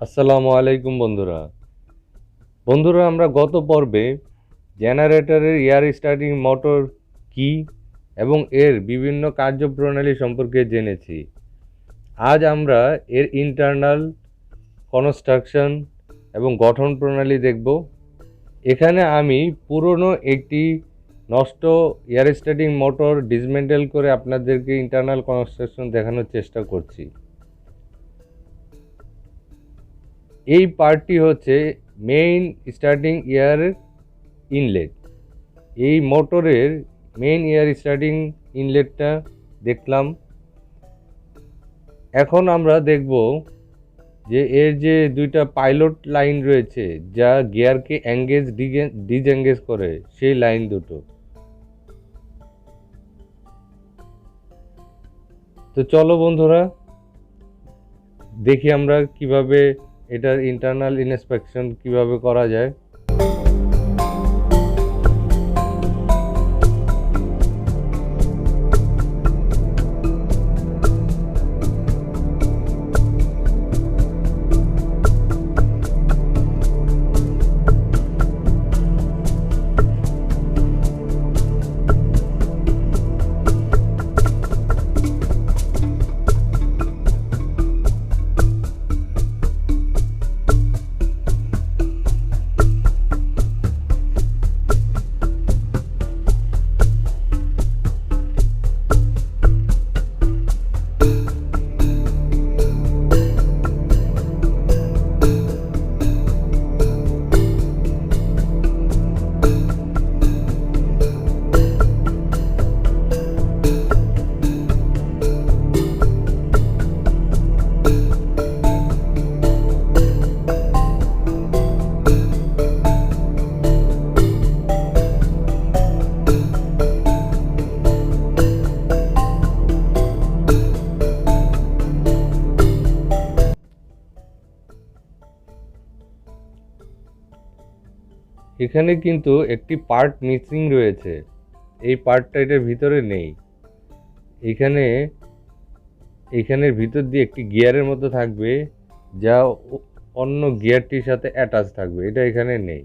আসসালামু আলাইকুম বন্ধুরা আমরা গত পর্বে জেনারেটরের এয়ার স্টার্টিং মোটর কি এবং এর বিভিন্ন কার্যপ্রণালী সম্পর্কে জেনেছি। আজ আমরা এর ইন্টারনাল কনস্ট্রাকশন এবং গঠন প্রণালী দেখব। এখানে আমি পুরনো একটি নষ্ট এয়ার স্টার্টিং মোটর ডিসমেন্টেল করে আপনাদেরকে ইন্টারনাল কনস্ট্রাকশন দেখানোর চেষ্টা করছি। এই পার্টটি হচ্ছে মেইন স্টার্টিং এয়ার ইনলেট। এই মোটরের মেইন এয়ার স্টার্টিং ইনলেটটা দেখলাম। এখন আমরা দেখব যে এর যে দুইটা পাইলট লাইন রয়েছে যা গিয়ারকে এঙ্গেজ ডিসএঙ্গেজ করে, সেই লাইন দুটো। তো চলো বন্ধুরা দেখি আমরা কিভাবে এটার ইন্টারনাল ইন্সপেকশন কিভাবে করা যায়। এখানে কিন্তু একটি পার্ট মিসিং রয়েছে, এই পার্টটা এটার ভিতরে নেই। এখানের ভিতর দিয়ে একটি গিয়ারের মতো থাকবে যা অন্য গিয়ারটির সাথে অ্যাটাচ থাকবে, এটা এখানে নেই।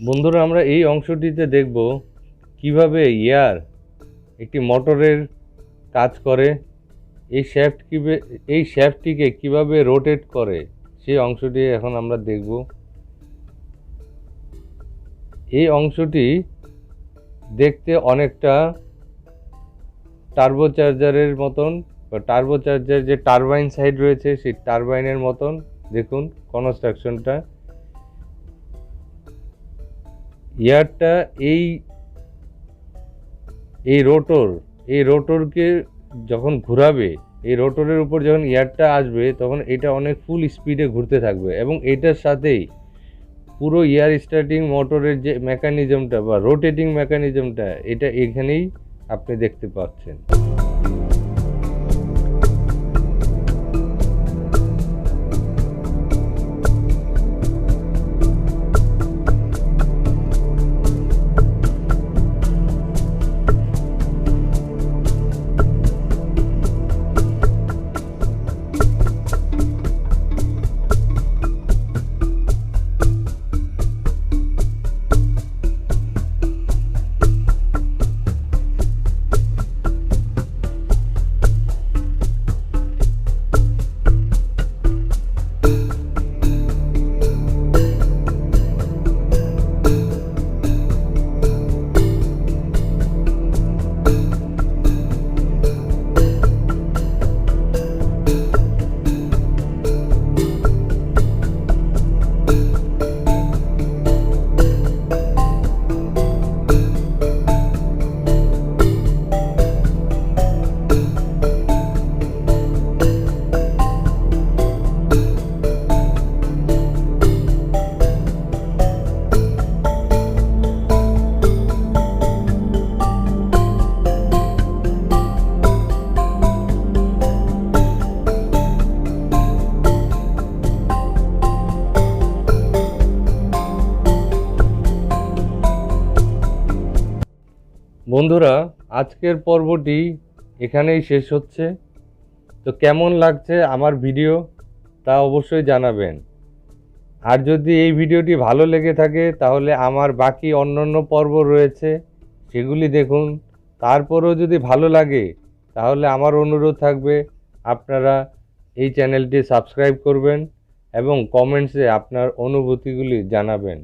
বন্ধুরা আমরা এই অংশটিতে দেখব কিভাবে এয়ার একটি মোটরের কাজ করে, এই শ্যাফটটিকে কিভাবে রোটেট করে, সেই অংশটি এখন আমরা দেখব। এই অংশটি দেখতে অনেকটা টার্বোচার্জারের মতন, বা টার্বোচার্জার যে টারবাইন সাইড রয়েছে সেই টারবাইনের মতন। দেখুন কনস্ট্রাকশনটা, এয়ারটা এই রোটরকে যখন ঘোরাবে, এই রোটরের উপর যখন এয়ারটা আসবে তখন এটা অনেক ফুল স্পিডে ঘুরতে থাকবে, এবং এটার সাথেই পুরো এয়ার স্টার্টিং মোটরের যে মেকানিজমটা বা রোটেটিং মেকানিজমটা, এটা এখানেই আপনি দেখতে পাচ্ছেন। বন্ধুরা, আজকের পর্বটি এখানেই শেষ হচ্ছে। তো কেমন লাগছে আমার ভিডিও তা অবশ্যই জানাবেন। আর যদি এই ভিডিওটি ভালো লেগে থাকে তাহলে আমার বাকি অন্যান্য পর্ব রয়েছে, সেগুলি দেখুন। তারপরেও যদি ভালো লাগে তাহলে আমার অনুরোধ থাকবে আপনারা এই চ্যানেলটি সাবস্ক্রাইব করবেন এবং কমেন্টসে আপনার অনুভূতিগুলি জানাবেন।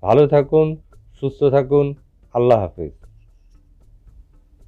ভালো থাকুন, সুস্থ থাকুন। আল্লাহ হাফেজ।